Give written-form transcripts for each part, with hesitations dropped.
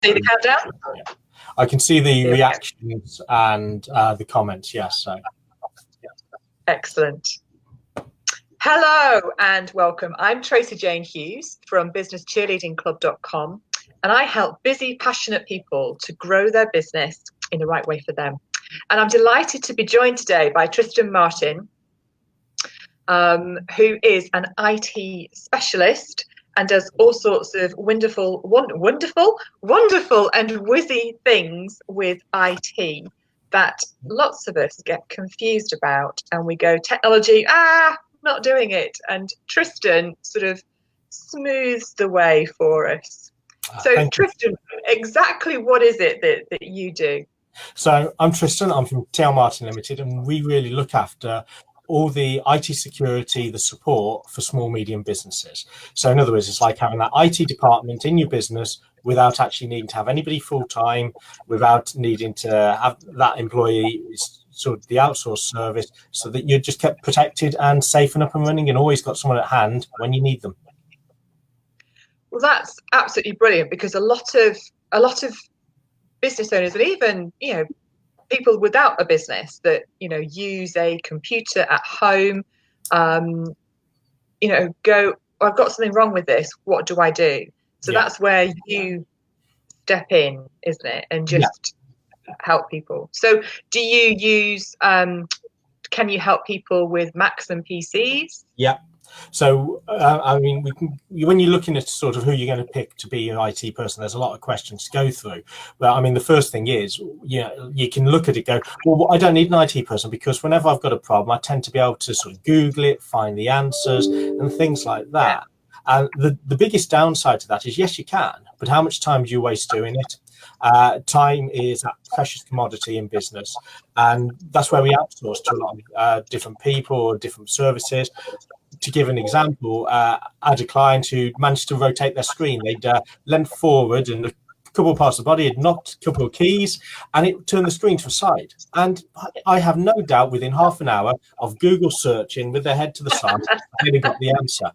See the countdown? Yeah. I can see the reactions and the comments. Yes. So. Excellent. Hello and welcome. I'm Tracey-Jane Hughes from businesscheerleadingclub.com, and I help busy, passionate people to grow their business in the right way for them. And I'm delighted to be joined today by Tristan Martin, who is an IT specialist and does all sorts of wonderful and whizzy things with IT that lots of us get confused about, and we go, technology, not doing it. And Tristan sort of smooths the way for us. So Tristan, exactly what is it that you do? So I'm Tristan, I'm from Tristan Martin Limited, and we really look after all the IT security, the support for small, medium businesses. So in other words, it's like having that IT department in your business without actually needing to have anybody full-time, without needing to have that employee, sort of the outsourced service, so that you're just kept protected and safe and up and running and always got someone at hand when you need them. Well, that's absolutely brilliant, because a lot of business owners, and even, people without a business that, use a computer at home, go, I've got something wrong with this, what do I do? So that's where you step in, isn't it? And just help people. So do you use, can you help people with Macs and PCs? Yeah. So, I mean, when you're looking at sort of who you're going to pick to be your IT person, there's a lot of questions to go through. But I mean, the first thing is, you can look at it, go, well, I don't need an IT person, because whenever I've got a problem, I tend to be able to sort of Google it, find the answers and things like that. And the biggest downside to that is, yes, you can, but how much time do you waste doing it? Time is a precious commodity in business, and that's where we outsource to a lot of different people or different services. To give an example, I had a client who managed to rotate their screen. They'd leant forward and a couple of parts of the body had knocked a couple of keys, and it turned the screen to the side. And I have no doubt within half an hour of Google searching with their head to the side, they'd have got the answer.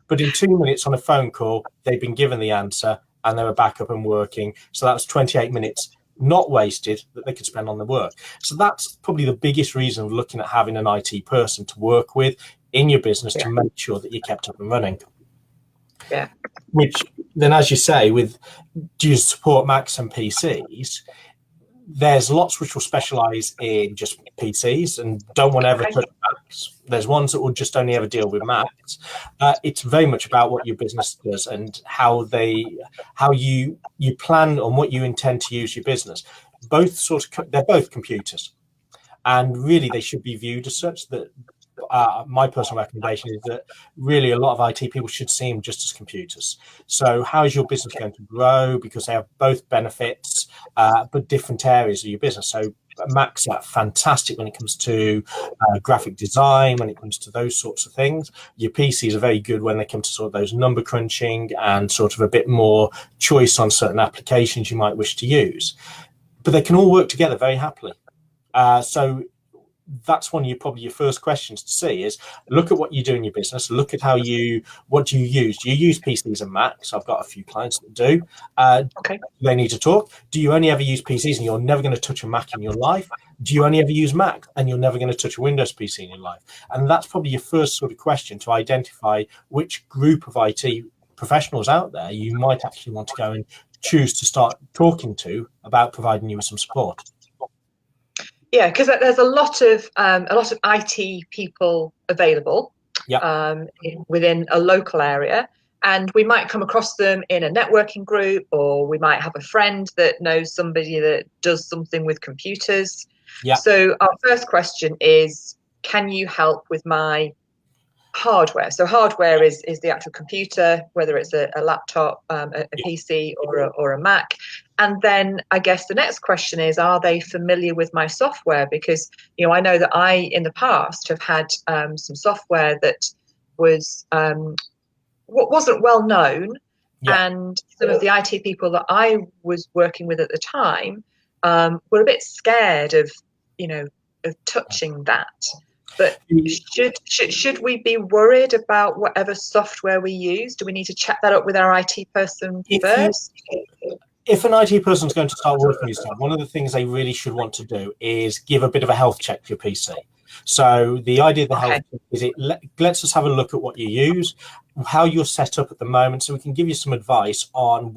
But in 2 minutes on a phone call, they'd been given the answer and they were back up and working. So that was 28 minutes not wasted that they could spend on the work. So that's probably the biggest reason of looking at having an IT person to work with in your business to make sure that you're kept up and running. Yeah. Which then, as you say, do you support Macs and PCs? There's lots which will specialize in just PCs and don't want to ever touch Macs. There's ones that will just only ever deal with Macs. It's very much about what your business does and how you plan on what you intend to use your business. They're both computers, and really they should be viewed as such. That my personal recommendation is that really a lot of IT people should see them just as computers. So how is your business going to grow? Because they have both benefits, but different areas of your business. So Macs are fantastic when it comes to graphic design, when it comes to those sorts of things. Your PCs are very good when they come to sort of those number crunching and sort of a bit more choice on certain applications you might wish to use. But they can all work together very happily. So that's one of your first questions to see is look at what you do in your business. Look at what do you use? Do you use PCs and Macs? I've got a few clients that do. Okay. They need to talk. Do you only ever use PCs and you're never going to touch a Mac in your life? Do you only ever use Mac and you're never going to touch a Windows PC in your life? And that's probably your first sort of question to identify which group of IT professionals out there you might actually want to go and choose to start talking to about providing you with some support. Yeah, because there's a lot of IT people available within a local area, and we might come across them in a networking group, or we might have a friend that knows somebody that does something with computers. Yeah. So our first question is, can you help with my hardware? So hardware is the actual computer, whether it's a laptop, a PC or a Mac. And then I guess the next question is, are they familiar with my software? Because, I know that I, in the past, have had some software that wasn't well known. Yeah. And some of the IT people that I was working with at the time were a bit scared of touching that. But should we be worried about whatever software we use? Do we need to check that up with our IT person first? if an IT person is going to start working with yourself, one of the things they really should want to do is give a bit of a health check to your PC. So the idea of the health check is it lets us have a look at what you use, how you're set up at the moment, so we can give you some advice on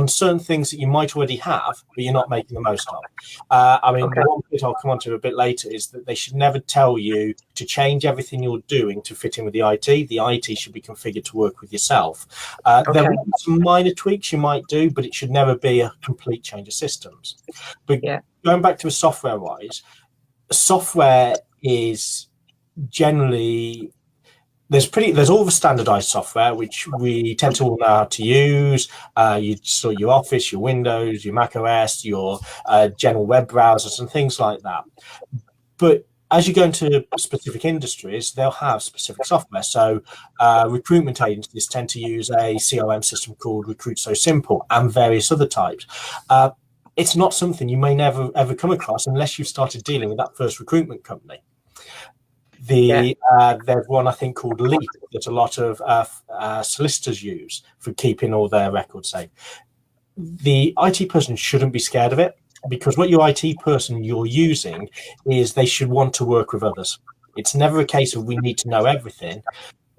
certain things that you might already have, but you're not making the most of. One bit I'll come on to a bit later is that they should never tell you to change everything you're doing to fit in with the IT. The IT should be configured to work with yourself. There will be some minor tweaks you might do, but it should never be a complete change of systems. But going back to a software-wise, software is generally there's all the standardized software which we tend to all know how to use. You store your Office, your Windows, your Mac OS, your general web browsers and things like that. But as you go into specific industries, they'll have specific software. So recruitment agencies tend to use a CRM system called Recruit So Simple and various other types. It's not something you may never ever come across unless you've started dealing with that first recruitment company. There's one I think called Leap that a lot of solicitors use for keeping all their records safe. The IT person shouldn't be scared of it, because what your IT person you're using is they should want to work with others. It's never a case of we need to know everything.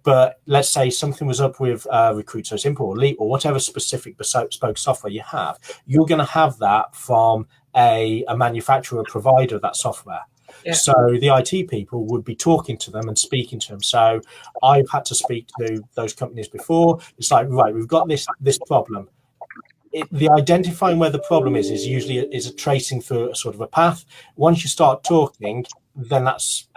But let's say something was up with Recruit So Simple or Leap or whatever specific bespoke software you have, you're going to have that from a manufacturer or provider of that software. Yeah. So the IT people would be talking to them and speaking to them. So I've had to speak to those companies before. It's like, right, we've got this problem. The identifying where the problem is usually a tracing through a sort of a path. Once you start talking, then it's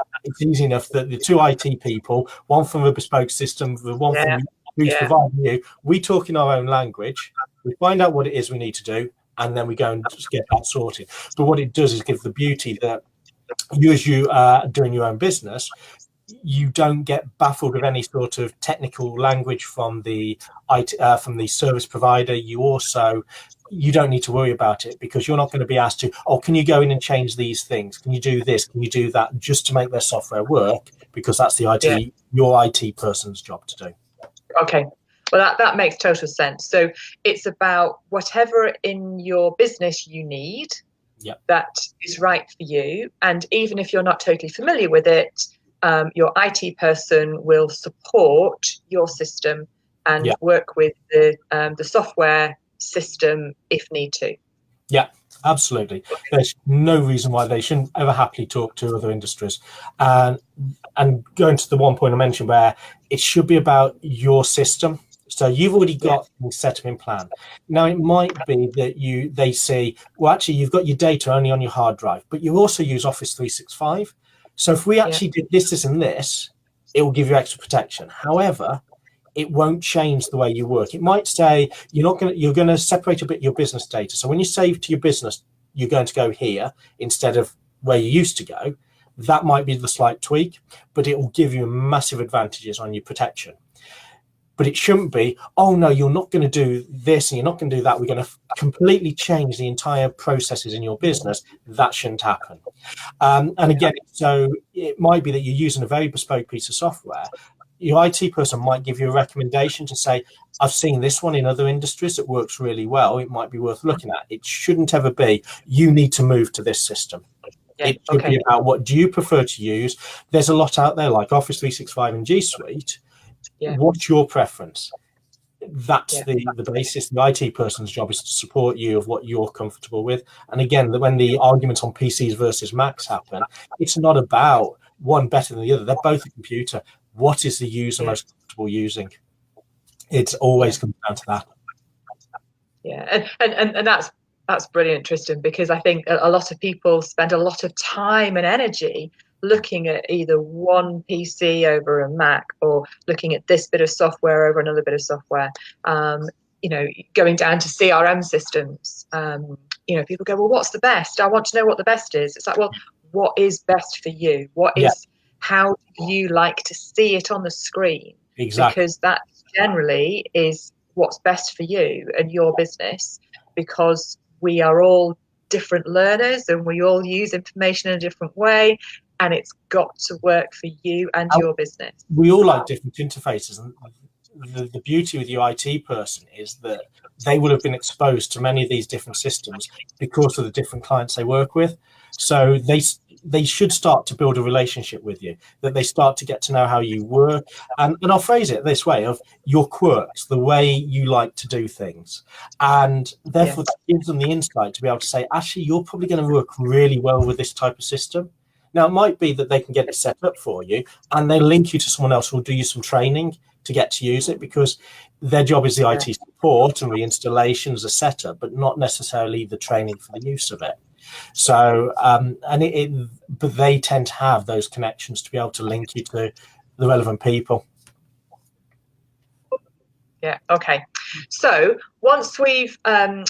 easy enough that the two IT people, one from a bespoke system, the one from who's providing you, we talk in our own language, we find out what it is we need to do, and then we go and just get that sorted. But what it does is give the beauty that you, as you are doing your own business, you don't get baffled with any sort of technical language from the service provider. You don't need to worry about it, because you're not going to be asked to, can you go in and change these things? Can you do this? Can you do that? Just to make their software work, because that's your IT person's job to do. Okay. Well, that makes total sense. So it's about whatever in your business you need that is right for you. And even if you're not totally familiar with it, your IT person will support your system and work with the software system if need to. Yeah, absolutely. There's no reason why they shouldn't ever happily talk to other industries. And going to the one point I mentioned where it should be about your system. So you've already got things set up in plan. Now, it might be that they say, well, actually, you've got your data only on your hard drive, but you also use Office 365. So if we actually did this, and this, it will give you extra protection. However, it won't change the way you work. It might say you're going to separate a bit your business data. So when you save to your business, you're going to go here instead of where you used to go. That might be the slight tweak, but it will give you massive advantages on your protection. But it shouldn't be, oh no, you're not going to do this and you're not going to do that. We're going to completely change the entire processes in your business. That shouldn't happen. And again, so it might be that you're using a very bespoke piece of software. Your IT person might give you a recommendation to say, I've seen this one in other industries that works really well. It might be worth looking at. It shouldn't ever be, you need to move to this system. It should be about, what do you prefer to use? There's a lot out there like Office 365 and G Suite. What's your preference? That's the basis. The IT person's job is to support you of what you're comfortable with. And again, when the arguments on PCs versus Macs happen, it's not about one better than the other. They're both a computer. What is the user most comfortable using? It's always comes down to that. Yeah, and that's brilliant, Tristan, because I think a lot of people spend a lot of time and energy looking at either one PC over a Mac or looking at this bit of software over another bit of software. Going down to CRM systems. People go, well, what's the best? I want to know what the best is. It's like, well, what is best for you? How do you like to see it on the screen? Exactly. Because that generally is what's best for you and your business, because we are all different learners and we all use information in a different way, and it's got to work for you and your business. We all like different interfaces, and the beauty with your IT person is that they will have been exposed to many of these different systems because of the different clients they work with. So they should start to build a relationship with you, that they start to get to know how you work. And I'll phrase it this way, of your quirks, the way you like to do things. And therefore that gives them the insight to be able to say, actually, you're probably going to work really well with this type of system. Now, it might be that they can get it set up for you and they link you to someone else who will do you some training to get to use it, because their job is the IT support and reinstallation as a setup, but not necessarily the training for the use of it. So, but they tend to have those connections to be able to link you to the relevant people. Yeah. Okay. So once we've, I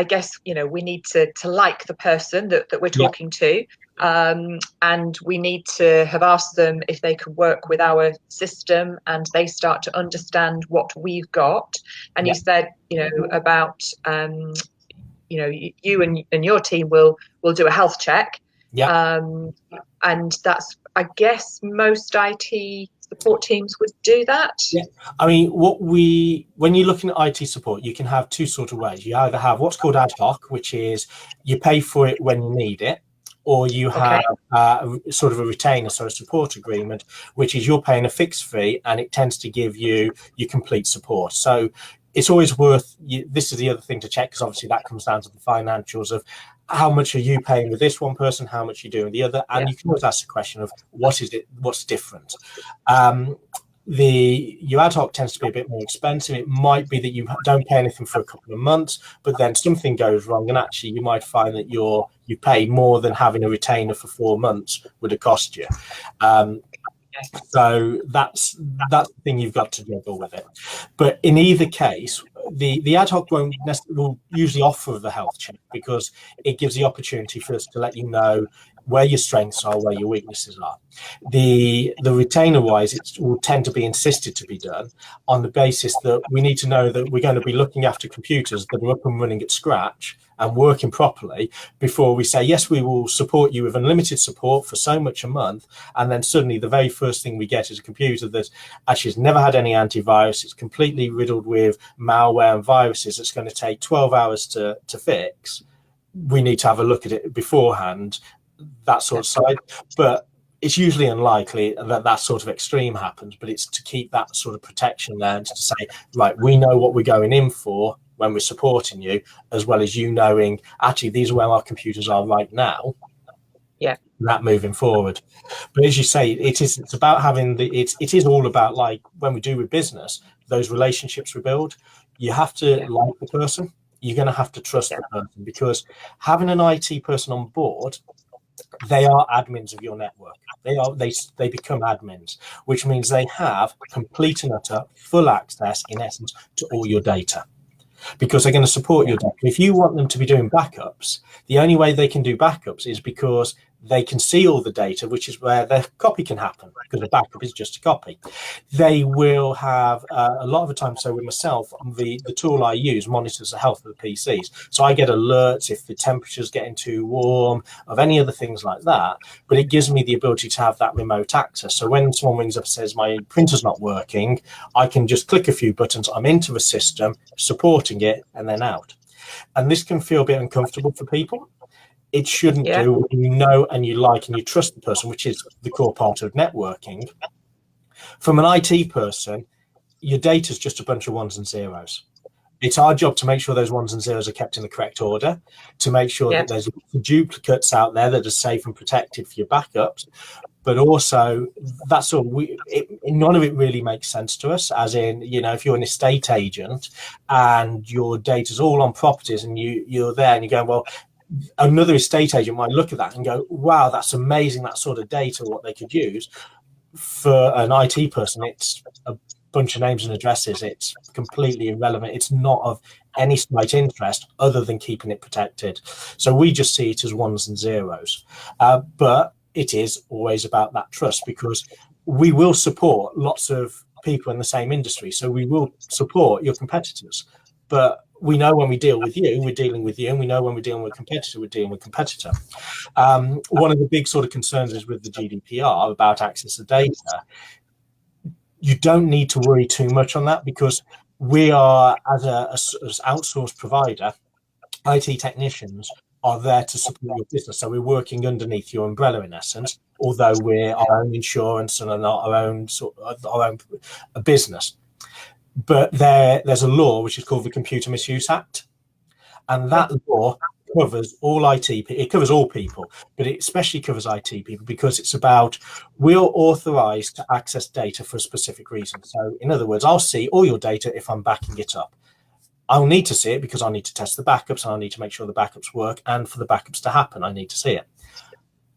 guess, we need to like the person that we're talking to, and we need to have asked them if they could work with our system, and they start to understand what we've got. And you said, about, you and your team will do a health check. Yeah. And that's, I guess, most IT support teams would do that. Yeah. I mean, when you're looking at IT support, you can have two sort of ways. You either have what's called ad hoc, which is you pay for it when you need it, or you have sort of a retainer, so a support agreement, which is you're paying a fixed fee and it tends to give you your complete support. So it's always worth, this is the other thing to check, because obviously that comes down to the financials of how much are you paying with this one person, how much are you doing with the other, and you can always ask the question of what's different. Your ad hoc tends to be a bit more expensive. It might be that you don't pay anything for a couple of months, but then something goes wrong, and actually you might find that you pay more than having a retainer for 4 months would have cost you. So that's the thing you've got to juggle with it. But in either case, the ad hoc will usually offer the health check, because it gives the opportunity for us to let you know where your strengths are, where your weaknesses are. The retainer wise, it will tend to be insisted to be done on the basis that we need to know that we're going to be looking after computers that are up and running at scratch and working properly before we say, yes, we will support you with unlimited support for so much a month. And then suddenly the very first thing we get is a computer that actually has never had any antivirus. It's completely riddled with malware and viruses. It's going to take 12 hours to fix. We need to have a look at it beforehand, that sort of side. But it's usually unlikely that sort of extreme happens, but it's to keep that sort of protection there and to say, right, we know what we're going in for when we're supporting you, as well as you knowing, actually, these are where our computers are right now. Yeah. That moving forward. But as you say, it's about having it is all about, like when we do with business, those relationships we build. You have to like the person. You're going to have to trust the person, because having an IT person on board, they are admins of your network. They become admins, which means they have complete and utter full access, in essence, to all your data, because they're going to support your data. If you want them to be doing backups, the only way they can do backups is because they can see all the data, which is where the copy can happen, because a backup is just a copy. They will have a lot of the time. So with myself, the tool I use monitors the health of the PCs. So I get alerts if the temperature's getting too warm, of any other things like that. But it gives me the ability to have that remote access. So when someone rings up and says my printer's not working, I can just click a few buttons. I'm into the system, supporting it, and then out. And this can feel a bit uncomfortable for people. It shouldn't do. You know, and you like and you trust the person, which is the core part of networking. From an IT person, your data is just a bunch of ones and zeros. It's our job to make sure those ones and zeros are kept in the correct order, to make sure that there's duplicates out there that are safe and protected for your backups. But also, that's all. None of it really makes sense to us. As in, if you're an estate agent and your data's all on properties, and you're there and you're going, well, another estate agent might look at that and go, wow, that's amazing, that sort of data, what they could use. For an IT person, it's a bunch of names and addresses. It's completely irrelevant. It's not of any slight interest other than keeping it protected. So we just see it as ones and zeros. But it is always about that trust, because we will support lots of people in the same industry. So we will support your competitors. But we know when we deal with you, we're dealing with you, and we know when we're dealing with a competitor, we're dealing with a competitor. One of the big sort of concerns is with the GDPR about access to data. you don't need to worry too much on that, because we are, as outsourced provider, IT technicians are there to support your business. So we're working underneath your umbrella in essence, although we're our own insurance and are not our own business. But there's a law which is called the Computer Misuse Act, and that law covers all IT. It covers all people, but it especially covers IT people, because it's about, we're authorized to access data for a specific reason. So in other words, I'll see all your data if I'm backing it up. I'll need to see it because I need to test the backups, and I need to make sure the backups work, and for the backups to happen, I need to see it.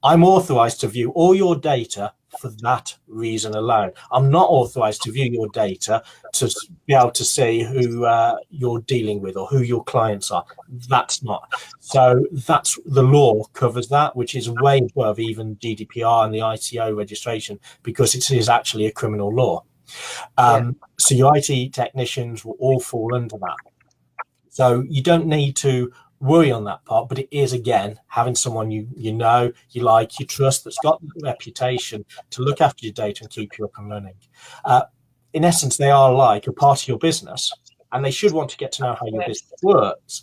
I'm authorized to view all your data for that reason alone. I'm not authorized to view your data to be able to see who you're dealing with or who your clients are. That's not. So that's, the law covers that, which is way above even GDPR and the ICO registration, because it is actually a criminal law. So your IT technicians will all fall under that. So you don't need to worry on that part, but it is, again, having someone you know, you like, you trust, that's got the reputation to look after your data and keep you up and running. In essence, they are like a part of your business, and they should want to get to know how your business works.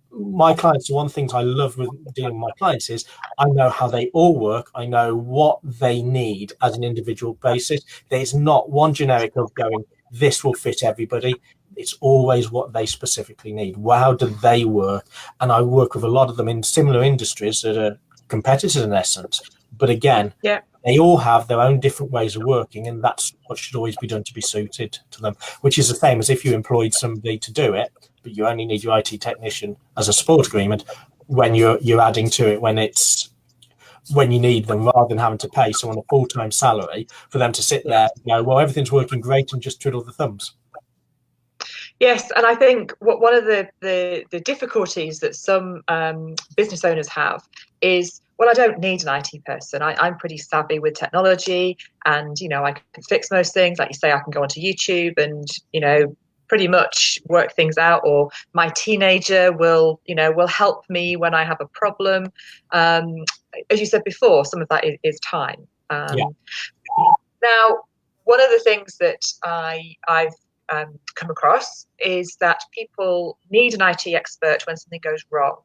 My clients, the one things I love with dealing with my clients is I know how they all work. I know what they need as an individual basis. There's not one generic of going, this will fit everybody. It's always what they specifically need. How do they work? And I work with a lot of them in similar industries that are competitors in essence. But again, they all have their own different ways of working, and that's what should always be done to be suited to them, which is the same as if you employed somebody to do it, but you only need your IT technician as a support agreement when you're adding to it when you need them, rather than having to pay someone a full-time salary for them to sit there and go, well, everything's working great, and just twiddle the thumbs. Yes, and I think one of the difficulties that some business owners have is, well, I don't need an IT person. I'm pretty savvy with technology, and I can fix most things. Like you say, I can go onto YouTube and pretty much work things out. Or my teenager will help me when I have a problem. As you said before, some of that is time. Now, one of the things that I've come across is that people need an IT expert when something goes wrong.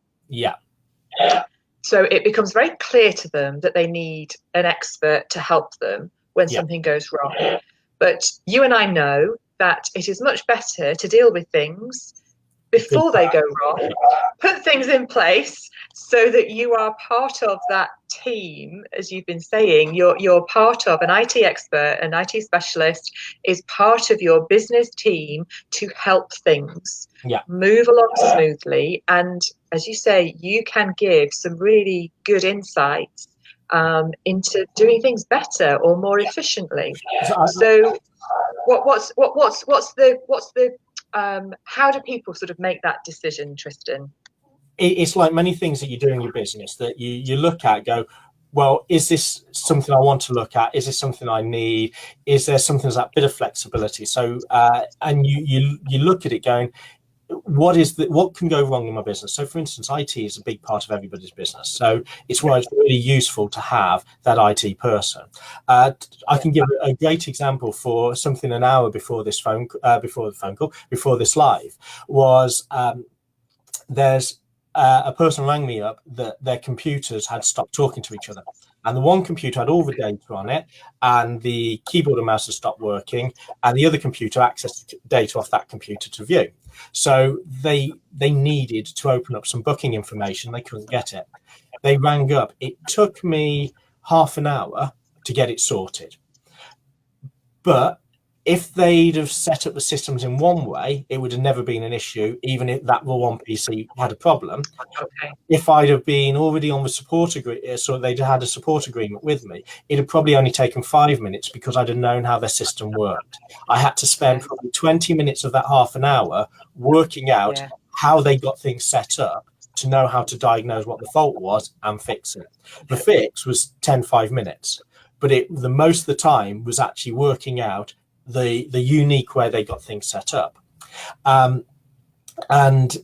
So it becomes very clear to them that they need an expert to help them when something goes wrong. But you and I know that it is much better to deal with things before they go wrong, put things in place so that you are part of that team. As you've been saying, you're part of an IT expert, an IT specialist is part of your business team to help things move along smoothly. And as you say, you can give some really good insights into doing things better or more efficiently. So what's the how do people sort of make that decision, Tristan? It's like many things that you do in your business that you look at, go, well, is this something I want to look at? Is this something I need? Is there something that's that bit of flexibility? So, and you look at it going, what can go wrong in my business? So, for instance, IT is a big part of everybody's business. So it's why it's really useful to have that IT person. I can give a great example for something an hour before this before this live was there's a person rang me up that their computers had stopped talking to each other. And the one computer had all the data on it, and the keyboard and mouse had stopped working, and the other computer accessed data off that computer to view. So they needed to open up some booking information. They couldn't get it. They rang up. It took me half an hour to get it sorted. But if they'd have set up the systems in one way, it would have never been an issue, even if that one PC had a problem. If I'd have been already on the support agreement, so they'd had a support agreement with me, it'd have probably only taken 5 minutes because I'd have known how their system worked. I had to spend probably 20 minutes of that half an hour working out how they got things set up to know how to diagnose what the fault was and fix it. The fix was 5 minutes, but the most of the time was actually working out the unique way they got things set up. And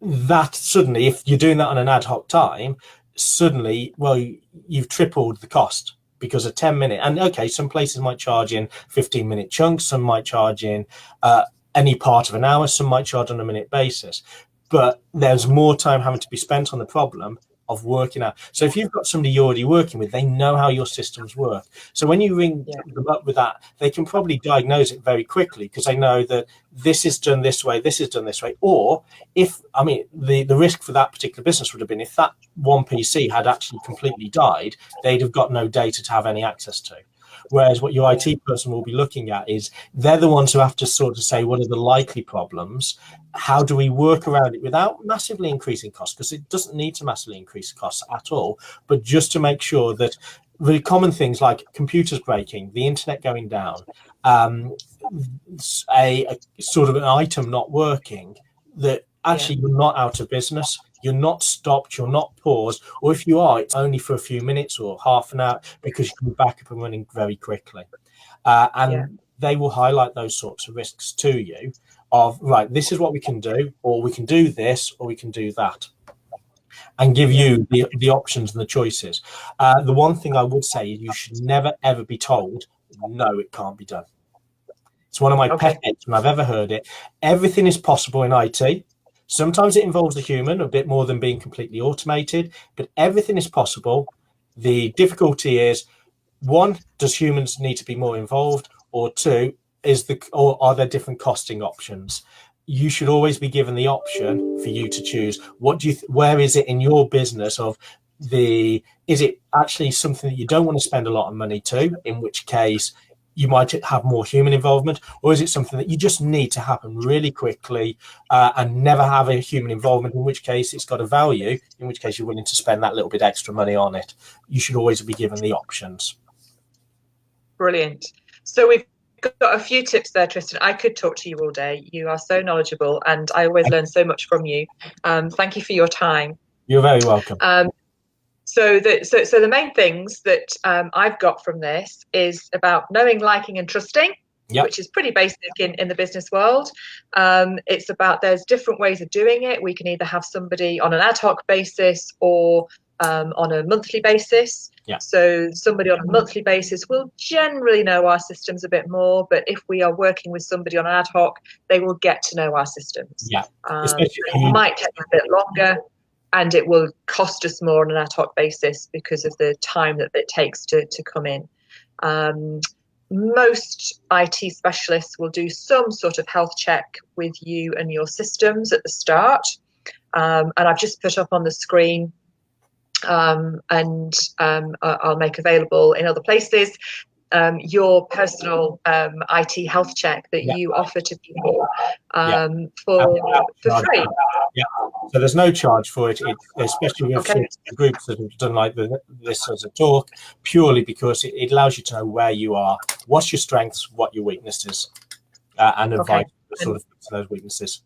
that suddenly, if you're doing that on an ad hoc time, suddenly, well, you've tripled the cost because a 10-minute, and okay, some places might charge in 15-minute chunks, some might charge in any part of an hour, some might charge on a minute basis, but there's more time having to be spent on the problem of working out. So if you've got somebody you're already working with, they know how your systems work. So when you ring them up with that, they can probably diagnose it very quickly because they know that this is done this way, this is done this way. Or if, I mean, the risk for that particular business would have been if that one PC had actually completely died, they'd have got no data to have any access to. Whereas what your IT person will be looking at is they're the ones who have to sort of say, what are the likely problems? How do we work around it without massively increasing costs? Because it doesn't need to massively increase costs at all, but just to make sure that really common things like computers breaking, the internet going down, a sort of an item not working, that actually you're not out of business. You're not stopped, you're not paused, or if you are, it's only for a few minutes or half an hour because you can be back up and running very quickly. They will highlight those sorts of risks to you of, right, this is what we can do, or we can do this, or we can do that, and give you the options and the choices. The one thing I would say is you should never, ever be told, no, it can't be done. It's one of my pet hates when I've ever heard it. Everything is possible in IT. Sometimes it involves the human a bit more than being completely automated, but everything is possible. The difficulty is, one, does humans need to be more involved? Or two, or are there different costing options? You should always be given the option for you to choose. Where is it in your business is it actually something that you don't want to spend a lot of money to, in which case you might have more human involvement, or is it something that you just need to happen really quickly and never have a human involvement, in which case it's got a value, in which case you're willing to spend that little bit extra money on it? You should always be given the options. Brilliant. So we've got a few tips there, Tristan. I could talk to you all day. You are so knowledgeable and I always learn so much from you. Thank you for your time. You're very welcome. So the main things that I've got from this is about knowing, liking and trusting, which is pretty basic in the business world. It's about there's different ways of doing it. We can either have somebody on an ad hoc basis or on a monthly basis. So somebody on a monthly basis will generally know our systems a bit more, but if we are working with somebody on an ad hoc, they will get to know our systems. It might take a bit longer, and it will cost us more on an ad hoc basis because of the time that it takes to come in. Most IT specialists will do some sort of health check with you and your systems at the start. And I've just put up on the screen and I'll make available in other places your personal IT health check that you offer to people for free. So there's no charge for it, especially with groups that have done like this as a talk, purely because it allows you to know where you are, what's your strengths, what your weaknesses, and advice sort of to those weaknesses.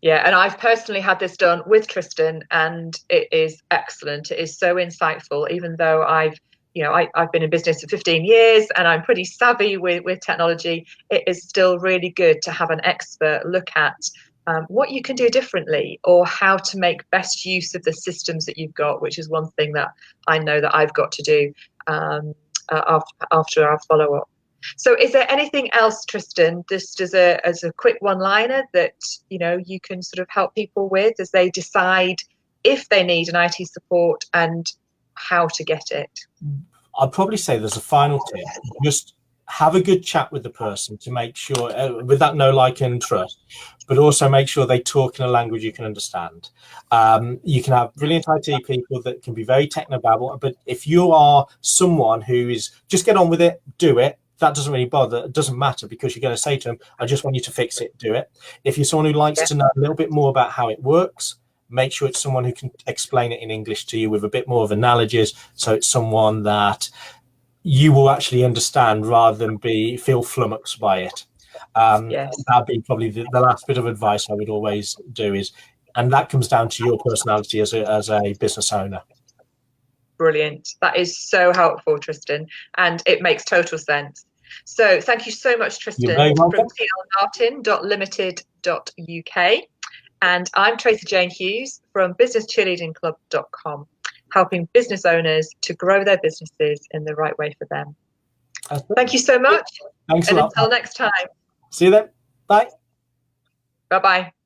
Yeah, and I've personally had this done with Tristan, and it is excellent. It is so insightful, even though I've been in business for 15 years and I'm pretty savvy with technology. It is still really good to have an expert look at what you can do differently or how to make best use of the systems that you've got, which is one thing that I know that I've got to do after our follow-up. So is there anything else, Tristan, just as a quick one-liner that you can sort of help people with as they decide if they need an IT support and how to get it? I'd probably say there's a final tip. Just have a good chat with the person to make sure, with that know, like, and trust, but also make sure they talk in a language you can understand. You can have brilliant IT people that can be very technobabble, but if you are someone who is just get on with it, do it, that doesn't really bother. It doesn't matter because you're going to say to them, I just want you to fix it, do it. If you're someone who likes to know a little bit more about how it works, make sure it's someone who can explain it in English to you with a bit more of analogies. So it's someone that you will actually understand rather than feel flummoxed by it. That'd be probably the last bit of advice I would always do and that comes down to your personality as a business owner. Brilliant. That is so helpful, Tristan, and it makes total sense. So thank you so much, Tristan, from tlmartin.limited.uk. And I'm Tracey-Jane Hughes from businesscheerleadingclub.com. helping business owners to grow their businesses in the right way for them. Thank you so much. Thanks a lot. Until next time. See you then. Bye. Bye-bye.